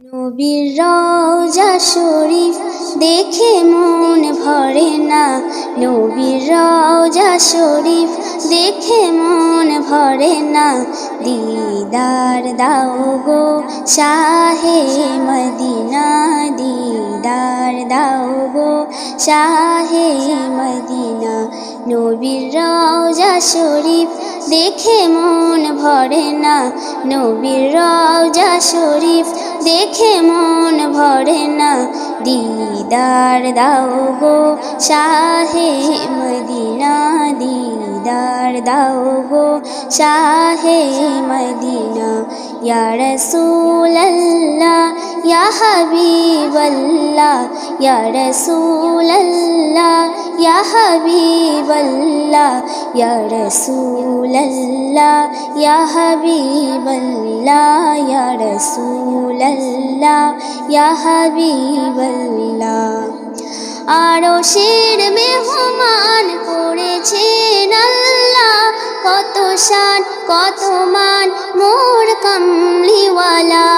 নবীর রওজা শরীফ দেখে মন ভরে না। নবীর রওজা শরীফ দেখে মন ভরে না। দিদার দাও গো শাহে মদিনা, দিদার দাও গো শাহে মদিনা। নবীর রওজা শরীফ দেখে মন ভরে না। নবীর রওজা শরীফ দেখে মন ভরে না। দিদার দাও গো শাহে মদিনা, দিদার দাও গো শাহে মদিনা। ইয়া রাসূলুল্লাহ ইয়া হাবিবাল্লাহ, ইয়া রাসূলুল্লাহ ইয়া হাবিবাল্লাহ, ইয়া রাসূলুল্লাহ ইয়া হাবিবাল্লাহ, ইয়া রাসূলুল্লাহ ইয়া হাবিবাল্লাহ। আরশের মেহমান করেছেন আল্লাহ, কত শান কত মান মোর কামলিওয়ালা,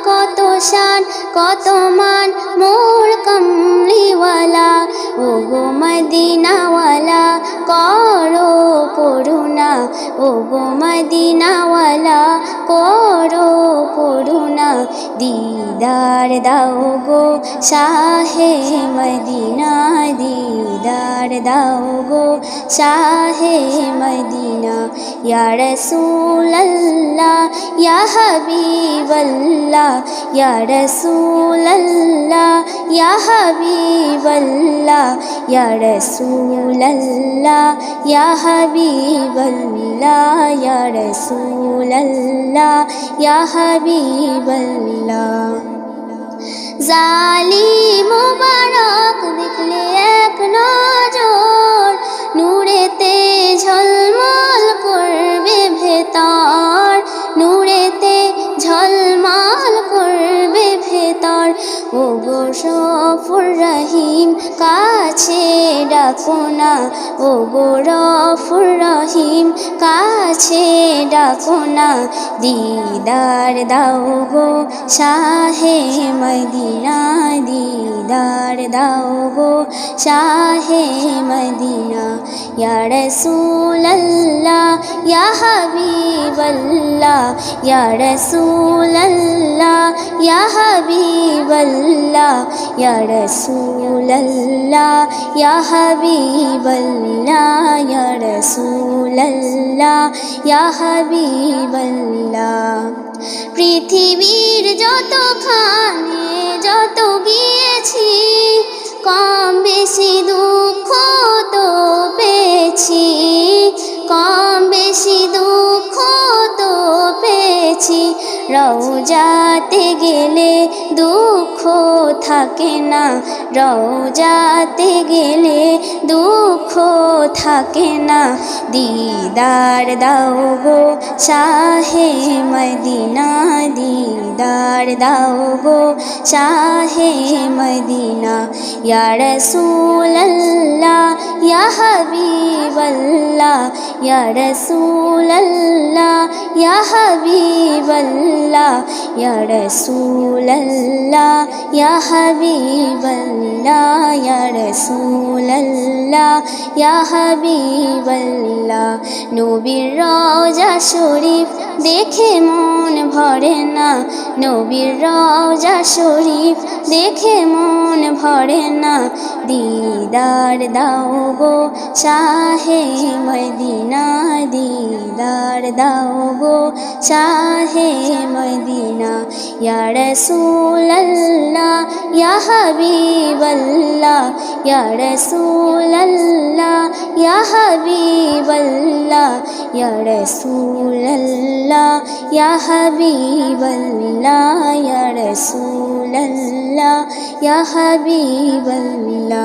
কত শান কত মান মোর কামলিওয়ালা। ও গো মদিনাওয়ালা করো করুণা, ও গো মদিনাওয়ালা করো করুণা। দিদার দাও গো শাহে মদিনা, দিদার দাও গো শাহে মদিনা। ইয়া রাসূলুল্লাহ ইয়া হাবিবাল্লাহ, ইয়া রাসূলুল্লাহ ইয়া হাবিবাল্লাহ, ইয়া রাসূলুল্লাহ ইয়া হাবিবাল্লাহ, ইয়া রাসূলুল্লাহ ইয়া হাবিবাল্লাহ। জালিম মুবারক দেখলে এক নজর, নূরেতে ঝলমল করবে ভেতর, নূরেতে ঝলমল করবে ভেতর। ও গো গফুর রহিম কাছে ডাকো না, ও গো গফুর রহিম কাছে ডাকো না। দিদার দাও গো শাহে মদিনা, দিদার দাও গো শাহে মদিনা। ইয়া রাসূলুল্লাহ ইয়া হাবিবাল্লাহ, ইয়া রাসূলুল্লাহ ইয়া হাবিবাল্লাহ, ইয়া রাসূলুল্লাহ ইয়া হাবিবাল্লাহ, ইয়া রাসূলুল্লাহ ইয়া হাবিবাল্লাহ। পৃথিবীর যতখানে যত গিয়েছি, কম বেশি দুঃখ তো পেয়েছি, কম বেশি দুঃখ তো পেয়েছি। রওজাতে গেলে দুঃখ থাকে না, রওজাতে গেলে দুঃখ থাকে না। দিদার দাও গো শাহে মদিনা, দিদার দাও গো শাহে মদিনা। ইয়া রাসূলুল্লাহ ইয়া হাবিবাল্লাহ, ইয়া রাসূলুল্লাহ ইয়া হাবিবাল্লাহ, ইয়া রাসূলুল্লাহ ইয়া হাবিবাল্লাহ, ইয়া রাসূলুল্লাহ ইয়া হাবিবাল্লাহ। নবীর রওজা শরীফ দেখে মন ভরে না। নবীর রওজা শরীফ দেখে মন ভরে না। দিদার দাও গো শাহে মদিনা, দিদার দাও গো শাহে মদিনা। ইয়া রাসূলুল্লাহ ইয়া হাবিবাল্লাহ, ইয়া রাসূলুল্লাহ ইয়া হাবিবাল্লাহ, ইয়া রাসূলুল্লাহ ইয়া হাবিবাল্লাহ, ইয়া রাসূলুল্লাহ ইয়া হাবিবাল্লাহ।